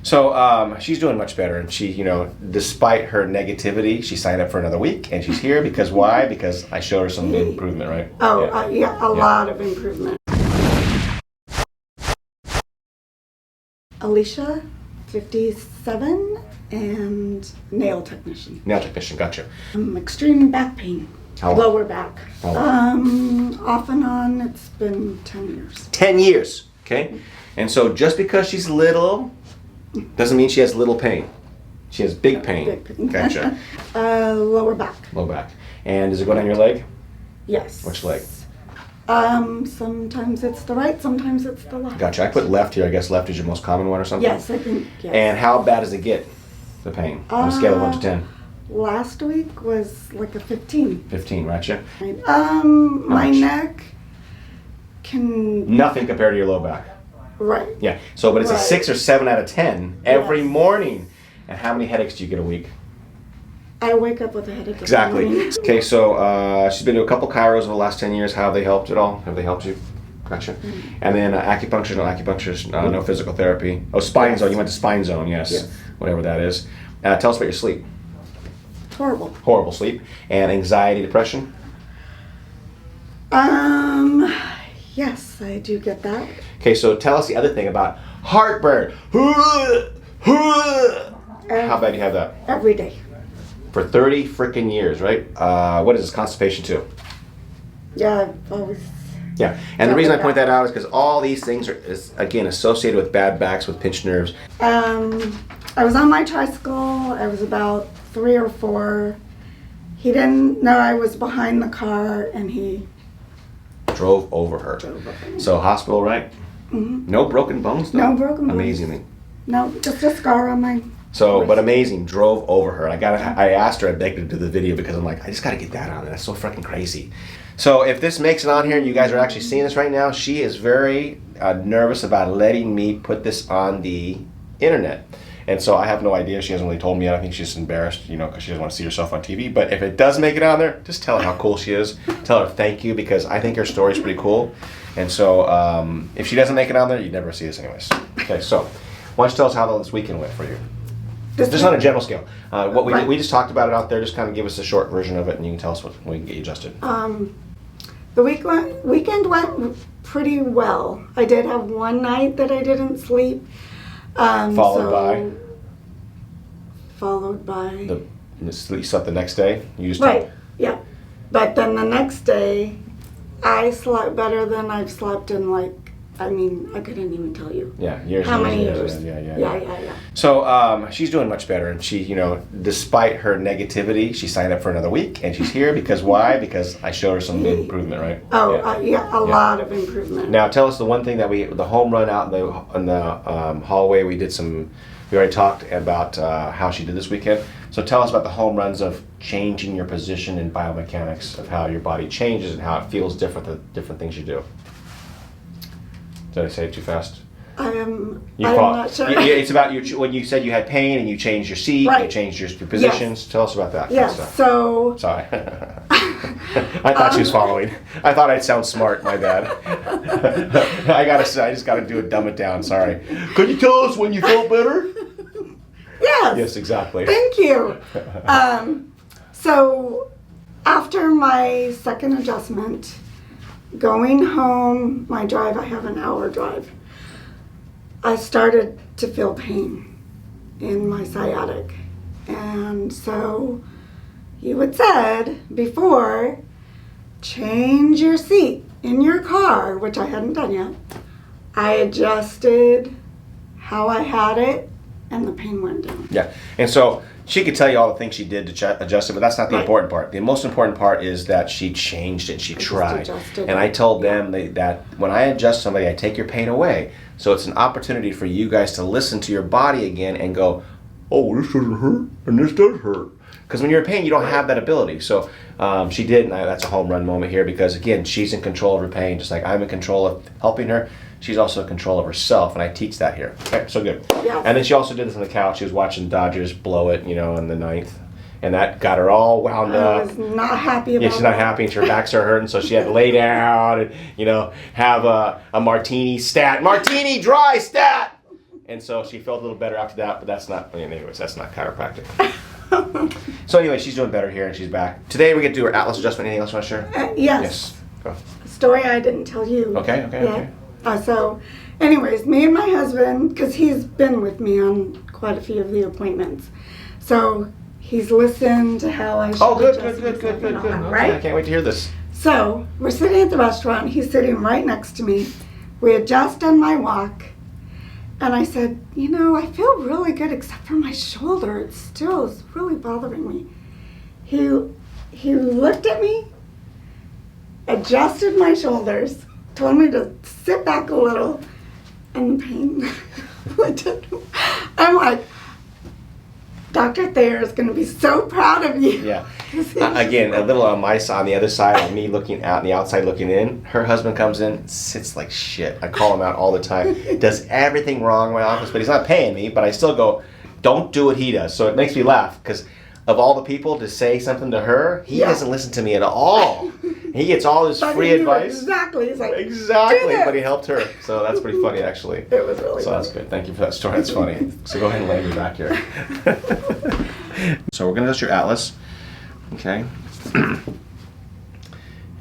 So she's doing much better, and she, despite her negativity, she signed up for another week, and she's here because why? Because I showed her some improvement, right? Oh, yeah, a lot of improvement. Alicia, 57, and nail technician. Nail technician, gotcha. Extreme back pain. How long? Lower back. How long? Off and on, it's been 10 years. 10 years, okay? And so just because she's little doesn't mean she has little pain. She has big pain. Big pain. Gotcha. Lower back. Low back. And does it go down your leg? Yes. Which leg? Sometimes it's the right, sometimes it's the left. Gotcha. I put left here. I guess left is your most common one or something? Yes, I think, yes. And how bad does it get, the pain, on a scale of 1 to 10? Last week was like a 15. 15, gotcha. My neck can... Nothing compared to your low back. Right. Yeah. So, but it's a Right. 6 or 7 out of 10 every Yes. morning. And how many headaches do you get a week? I wake up with a headache. Exactly. Okay, so she's been to a couple chiros over the last 10 years. How have they helped at all? Have they helped you? Gotcha. Mm-hmm. And then acupuncture, no acupuncture, no physical therapy. Oh, spine Yes. zone. You went to spine zone, yes. Yes. Whatever that is. Tell us about your sleep. Horrible. Horrible sleep. And anxiety, depression? Yes, I do get that. Okay, so tell us the other thing about heartburn. How bad do you have that? Every day. For 30 freaking years, right? What is this, constipation too? Yeah, I've always... Yeah, and the reason I point that out is because all these things are, again, associated with bad backs, with pinched nerves. I was on my tricycle. I was about 3 or 4. He didn't know I was behind the car, and he Drove over her. drove over me. So hospital, right? Mm-hmm. No broken bones, though? No broken bones. Amazingly. No, just a scar on my... So, but amazing, drove over her. And I asked her, I begged her to do the video because I'm like, I just got to get that on there. That's so freaking crazy. So if this makes it on here and you guys are actually seeing this right now, she is very nervous about letting me put this on the internet. And so I have no idea. She hasn't really told me yet. I think she's embarrassed, because she doesn't want to see herself on TV. But if it does make it on there, just tell her how cool she is. Tell her thank you, because I think her story's pretty cool. And so if she doesn't make it on there, you'd never see this anyways. Okay, so why don't you tell us how this weekend went for you? Just on a general scale. What we just talked about it out there. Just kind of give us a short version of it, and you can tell us what we can get you adjusted. The weekend went pretty well. I did have one night that I didn't sleep. Followed by You slept the next day. You just right, yeah. But then the next day, I slept better than I've slept in I couldn't even tell you. Yeah, years. How many years? Yeah. So she's doing much better, and she, despite her negativity, she signed up for another week, and she's here because why? Because I showed her some improvement, right? Oh, a lot of improvement. Now tell us the one thing that the home run out in the hallway. We already talked about how she did this weekend. So tell us about the home runs of changing your position and biomechanics of how your body changes and how it feels different, the different things you do. Did I say it too fast? I'm not sure. It's about when you said you had pain and you changed your seat, you changed your positions. Yes. Tell us about that. Yes. So. Sorry. I thought she was following. I thought I'd sound smart. My bad. I just gotta dumb it down. Sorry. Could you tell us when you felt better? Yes. Yes, exactly. Thank you. So after my second adjustment, going home, my drive, I have an hour drive, I started to feel pain in my sciatic. And so you had said before, change your seat in your car, which I hadn't done yet. I adjusted how I had it, and the pain went down. Yeah, and so she could tell you all the things she did to adjust it, but that's not the important part. The most important part is that she changed it, she tried. And I told them that when I adjust somebody, I take your pain away. So it's an opportunity for you guys to listen to your body again and go, oh, this doesn't hurt, and this does hurt. Because when you're in pain, you don't have that ability. So she did, and that's a home run moment here because, again, she's in control of her pain, just like I'm in control of helping her. She's also in control of herself, and I teach that here. Okay, so good. Yeah. And then she also did this on the couch. She was watching Dodgers blow it, in the ninth. And that got her all wound up. I was not happy about it. Yeah, she's not happy, and her backs are hurting, so she had to lay down and, have a martini stat. Martini dry stat! And so she felt a little better after that, but that's not, anyways, that's not chiropractic. So anyway, she's doing better here and she's back. Today we get to do her Atlas adjustment. Anything else you want to share? Yes. Go. A story I didn't tell you. Okay. So, anyways, me and my husband, because he's been with me on quite a few of the appointments, so he's listened to how I should Good. Right? I can't wait to hear this. So, we're sitting at the restaurant. He's sitting right next to me. We had just done my walk. And I said, I feel really good except for my shoulder. It still is really bothering me. He looked at me, adjusted my shoulders, told me to sit back a little, and the pain. I'm like, Dr. Thayer is going to be so proud of you. Yeah. Again, a little on my side, on the other side, on me looking out, on the outside looking in. Her husband comes in, sits like shit. I call him out all the time. Does everything wrong in my office, but he's not paying me. But I still go, don't do what he does. So it makes me laugh because of all the people to say something to her, he doesn't listen to me at all. He gets all this free advice. Exactly. He's like, exactly. But he helped her. So that's pretty funny, actually. It was really So funny. that's good. Thank you for that story. That's funny. So go ahead and lay me back here. So we're going to adjust your Atlas. Okay.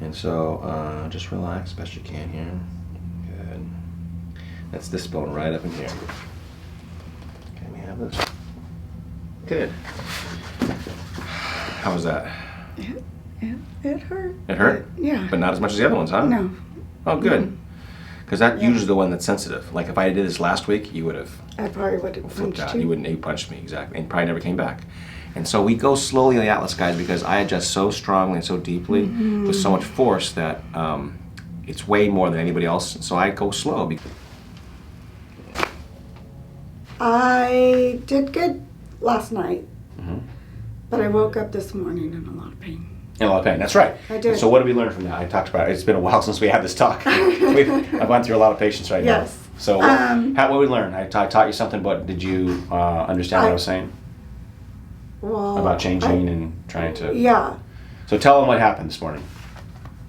And so just relax best you can here. Good. That's this bone right up in here. Okay, we have this. Good. How was that? It hurt. It hurt? Yeah. But not as much as the other ones, huh? No. Oh, good. Because that's usually the one that's sensitive. Like if I did this last week, you would have I probably would have flipped punched out. you. You punched me, exactly. And probably never came back. And so we go slowly on the Atlas, guys, because I adjust so strongly and so deeply with so much force that it's way more than anybody else. So I go slow. I did good last night, but I woke up this morning in a lot of pain. In a lot of pain. That's right. I did. So what did we learn from that? I talked about it. It's been a while since we had this talk. I've gone through a lot of patients right now. Yes. So what did we learn? I taught you something, but did you understand what I was saying? Well, About changing and trying to... Yeah. So tell them what happened this morning.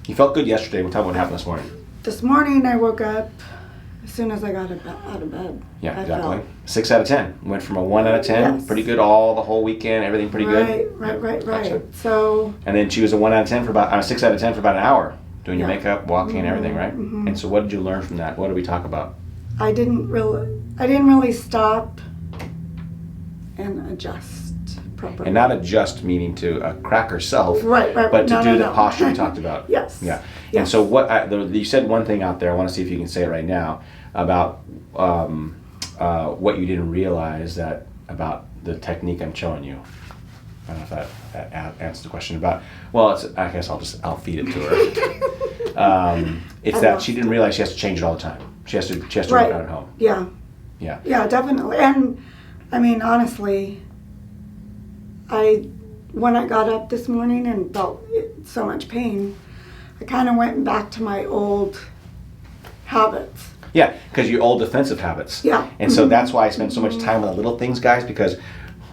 You felt good yesterday. Well, tell them what happened this morning. This morning I woke up as soon as I got out of bed. Yeah, I exactly. felt- 6 out of 10. Went from a 1 out of 10. Yes. Pretty good all the whole weekend. Everything pretty good. Right. Gotcha. So, And then she was a 1 out of 10 for about 6 out of 10 for about an hour, doing your Yeah. makeup, walking, and everything, right? And so, what did you learn from that? What did we talk about? I didn't really stop and adjust properly. And not adjust meaning to crack herself, Right. but to No, do no, the no. posture we talked about. Yes. Yeah. And Yes. so you said one thing out there. I want to see if you can say it right now about what you didn't realize about the technique I'm showing you. I don't know if that answers the question about. Well, I guess I'll feed it to her. It's that she didn't realize she has to change it all the time. She has to work out at home. Yeah. Yeah. Yeah, definitely. And I mean, honestly, when I got up this morning and felt so much pain, I kind of went back to my old habits. Yeah, because your old defensive habits. Yeah. And so that's why I spend so much time on the little things, guys, because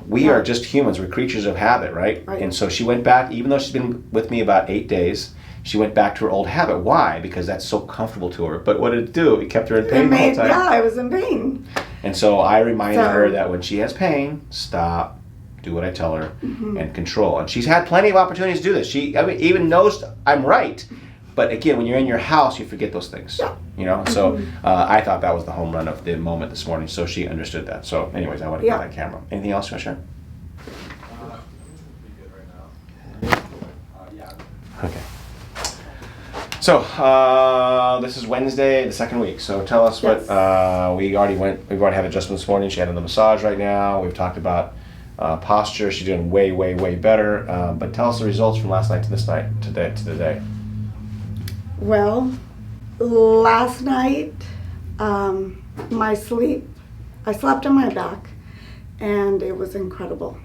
we are just humans. We're creatures of habit, right? And so she went back, even though she's been with me about 8 days, she went back to her old habit. Why? Because that's so comfortable to her. But what did it do? It kept her in pain the whole time. Yeah, I was in pain. And so I reminded her that when she has pain, stop, do what I tell her, and control. And she's had plenty of opportunities to do this. She even knows I'm right. But again, when you're in your house, you forget those things. Yeah. You know. So I thought that was the home run of the moment this morning. So she understood that. So, anyways, I want to get that camera. Anything else you want to share? Okay. So this is Wednesday, the second week. So tell us what we've already had adjustment this morning. She had the massage right now. We've talked about posture. She's doing way, way, way better. But tell us the results from last night to this night, to today. Well, last night, my sleep, I slept on my back, and it was incredible.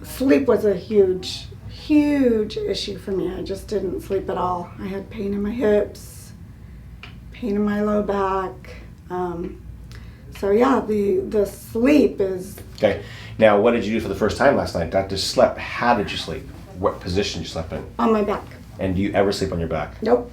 Sleep was a huge issue for me. I just didn't sleep at all. I had pain in my hips, pain in my low back. So yeah, the sleep is... Okay. Now, what did you do for the first time last night? Not just slept. How did you sleep? What position did you sleep in? On my back. And do you ever sleep on your back? Nope.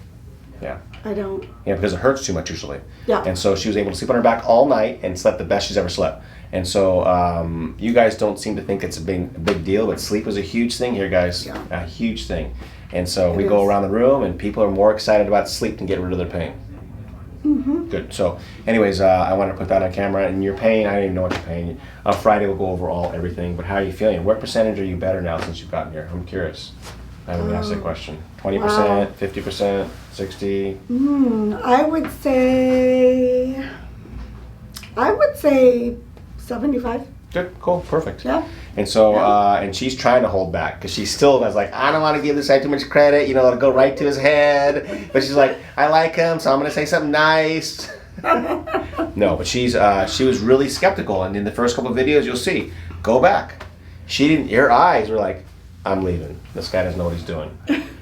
Yeah. I don't. Yeah, because it hurts too much usually. Yeah. And so she was able to sleep on her back all night and slept the best she's ever slept. And so you guys don't seem to think it's a big deal, but sleep is a huge thing here, guys. Yeah. A huge thing. And so we It go is. around the room, and people are more excited about sleep than get rid of their pain. Mm-hmm. Good. So, anyways, I wanted to put that on camera. And your pain, I don't even know what your pain. On Friday, we'll go over everything. But how are you feeling? What percentage are you better now since you've gotten here? I'm curious. I haven't asked that question. 20%, Wow. 50%, 60? I would say 75. Good. Cool. Perfect. Yeah. And so, and she's trying to hold back because she still was like, I don't want to give this guy too much credit, you know, it'll go right to his head. But she's like, I like him, so I'm going to say something nice. No, but she was really skeptical. And in the first couple of videos, you'll see, go back. Her eyes were like, I'm leaving. This guy doesn't know what he's doing.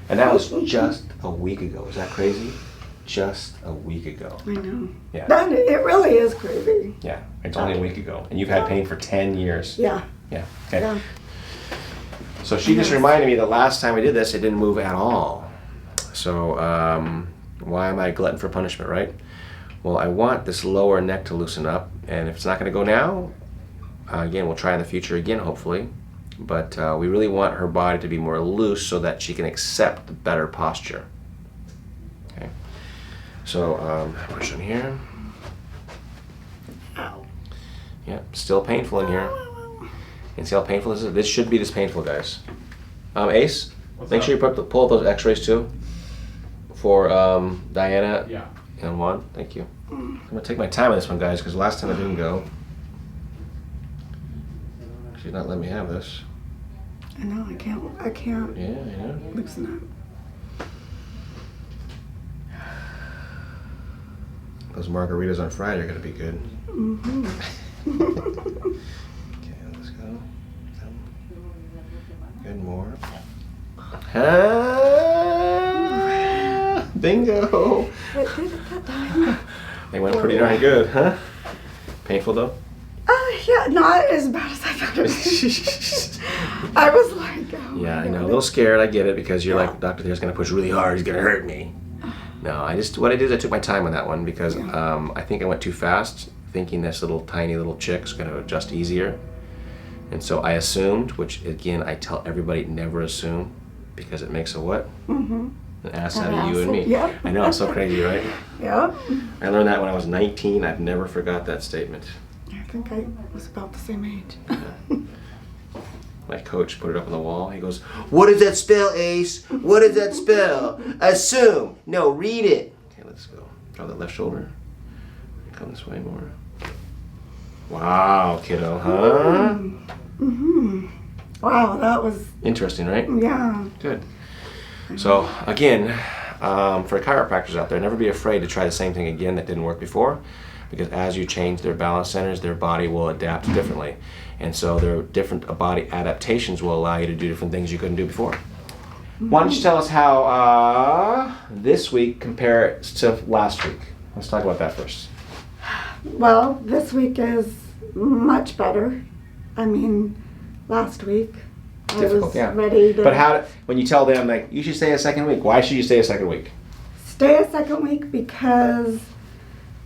And that was just a week ago. Is that crazy? Just a week ago. I know. Yeah. It really is crazy. Yeah. It's only a week ago. And you've had pain for 10 years. Yeah. Yeah. Okay. Yeah. So she just reminded me the last time we did this, it didn't move at all. So why am I a glutton for punishment, right? Well, I want this lower neck to loosen up. And if it's not going to go now, again, we'll try in the future again, hopefully. But we really want her body to be more loose so that she can accept the better posture. Okay. So push in here. Ow. Yeah, still painful in here. And see how painful this is? This should be this painful, guys. Ace, make sure you pull up those x-rays too for Diana and Juan. Thank you. I'm going to take my time on this one, guys, because last time I didn't go. She's not letting me have this. I know. I can't Yeah, I know. loosen up. Those margaritas on Friday are going to be good. Mm-hmm. Okay, let's go. Good, more. Bingo! It did it that time. They went pretty darn good, huh? Painful though? Yeah, not as bad as I thought it was. I was like, oh Yeah, my I know. A God. little scared. I get it because you're Yeah. like, Dr. Thair's going to push really hard. He's going to hurt me. No, what I did is I took my time on that one because I think I went too fast, thinking this little tiny little chick's going to adjust easier. And so I assumed, which again, I tell everybody never assume because it makes a what? Mm-hmm. An ass An out of you ass, and me. yeah. I know, it's so crazy, right? Yeah. I learned that when I was 19. I've never forgot that statement. I think I was about the same age. My coach put it up on the wall. He goes, what does that spell, Ace? What does that spell? Assume. No, read it. Okay, let's go. Draw that left shoulder. Come this way more. Wow, kiddo, huh? Mm-hmm. Wow, that was, Interesting, right? yeah. Good. So, again, for chiropractors out there, never be afraid to try the same thing again that didn't work before. Because as you change their balance centers, their body will adapt differently. And so their different body adaptations will allow you to do different things you couldn't do before. Why don't you tell us how this week compares to last week? Let's talk about that first. Well, this week is much better. I mean, last week I Difficult, was yeah. ready to But when you tell them, like, you should stay a second week, why should you stay a second week? stay a second week because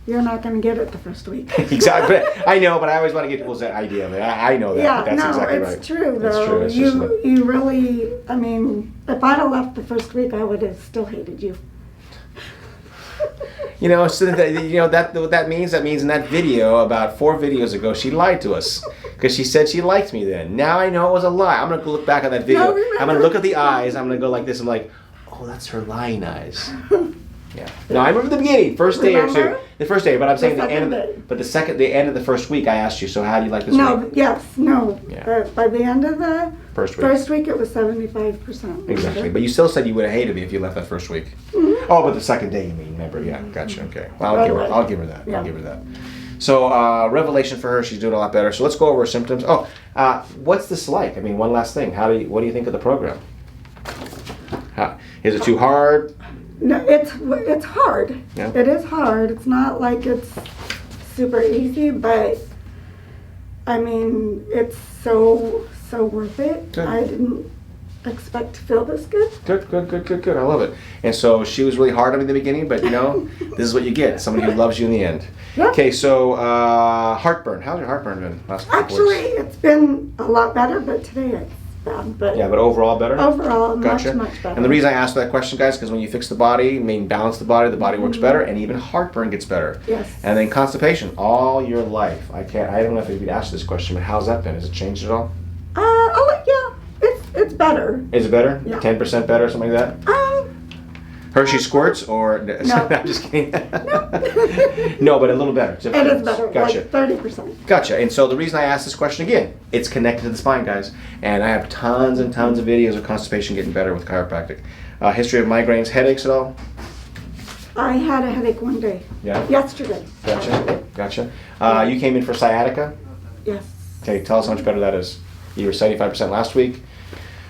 you're not going to get it the first week. Exactly. I know, but I always want to get people's idea of it. I know that. Yeah, but that's no, exactly it's right. true It's though. true. It's just You really, I mean, if I'd have left the first week, I would have still hated you. You know, so that what that means? That means in that video, about 4 videos ago, she lied to us. Because she said she liked me then. Now I know it was a lie. I'm going to look back at that video. No, remember- I'm going to look at the eyes. I'm going to go like this. I'm like, oh, that's her lying eyes. Yeah. No, I remember the beginning, first day or two. Remember? The first day, but I'm saying the second end of day. the end of the first week, I asked you, so how do you like this No, week? yes, no. Yeah. By the end of the First week. first week, it was 75%. Exactly. But you still said you would have hated me if you left that first week. Oh, but the second day you mean, remember? Yeah, gotcha. Okay. Well, I'll give her that. Yeah. I'll give her that. So, revelation for her, she's doing a lot better. So let's go over her symptoms. Oh, what's this like? I mean, one last thing. What do you think of the program? Is it too hard? No, it's hard. Yeah. It is hard. It's not like it's super easy, but I mean, it's so worth it. Good. expect to feel this good. Good. I love it. And so she was really hard on me in the beginning, but you know, this is what you get. Somebody who loves you in the end. Yep. Okay, so heartburn. How's your heartburn been last couple Actually, weeks? it's been a lot better, but today it's bad. But Yeah, but overall better? overall, Gotcha. much better. And the reason I asked that question, guys, because when you fix the body, balance the body works better, and even heartburn gets better. Yes. And then constipation, all your life. I don't know if you'd ask this question, but how's that been? Has it changed at all? Yeah, it's better. Is it better? Yeah. 10% better, something like that? Hershey squirts or no? I'm just kidding. No, but a little better. It is better, Gotcha. like 30%. Gotcha. And so the reason I asked this question again, it's connected to the spine, guys. And I have tons and tons of videos of constipation getting better with chiropractic. History of migraines, headaches at all? I had a headache one day. Yeah. Yesterday. Gotcha. You came in for sciatica. Yes. Okay, tell us how much better that is. You were 75% last week.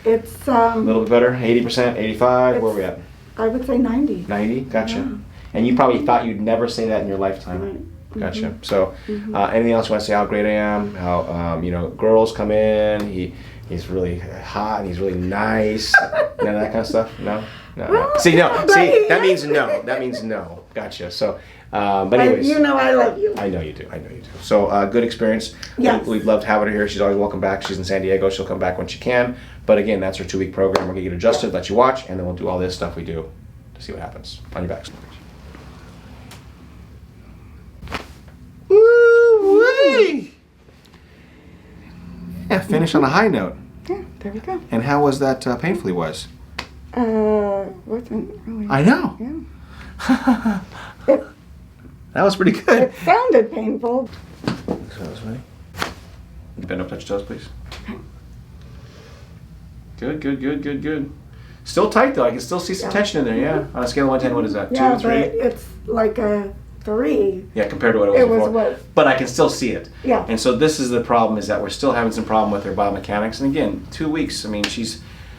It's A little bit better. 80%, 85. Where are we at? I would say 90. 90. Gotcha. Yeah. And you probably thought you'd never say that in your lifetime. Right. Gotcha. So, anything else you want to say? How great I am? How girls come in. He's really hot and he's really nice. None of that kind of stuff. No. Well, See, no. but See, that means no. That means no. Gotcha. So, but anyways, You know I love you. I know you do. So, good experience. Yes. We've loved having her here. She's always welcome back. She's in San Diego. She'll come back when she can. But again, that's her 2-week program. We're gonna get adjusted, let you watch, and then we'll do all this stuff we do to see what happens. On your back. Woo-wee! Yeah, finish on a high note. Yeah, there we go. And how was that painfully was? Wasn't really. I know. Yeah. That was pretty good. It sounded painful. Bend up, touch toes, please. Good. Still tight though. I can still see some tension in there. Yeah. On a scale of 1 to 10, what is that? Yeah, 2, 3? but it's like a 3. Yeah, compared to what it was It was before. what? But I can still see it. Yeah. And so this is the problem, is that we're still having some problem with her biomechanics. And again, 2 weeks. I mean,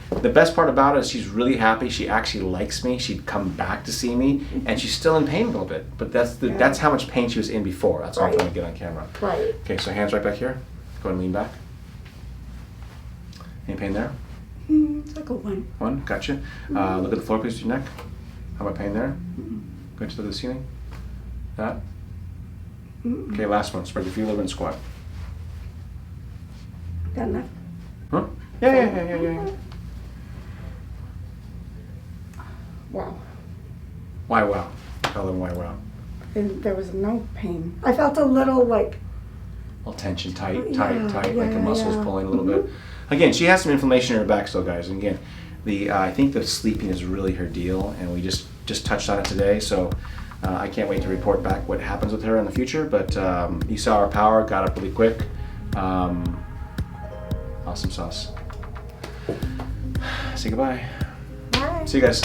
the best part about it is she's really happy. She actually likes me. She'd come back to see me, and she's still in pain a little bit. But that's how much pain she was in before. That's all I'm trying to get on camera. Right. Okay, so hands right back here. Go ahead and lean back. Any pain there? It's like a 1. 1, gotcha. Look at the floor, please, to your neck. How about pain there? Good to look at the ceiling. That? Okay, last one. Spread your feet over and squat. Got enough? Huh? Yeah. Wow. Why wow? Tell them why wow. And there was no pain. I felt a little like. A little tension, tight, Yeah, like the yeah, muscles yeah. pulling a little bit. Again, she has some inflammation in her back still, guys. And again, I think the sleeping is really her deal, and we just touched on it today. So I can't wait to report back what happens with her in the future. But you saw our power, got up really quick. Awesome sauce. Say goodbye. Bye. See you guys.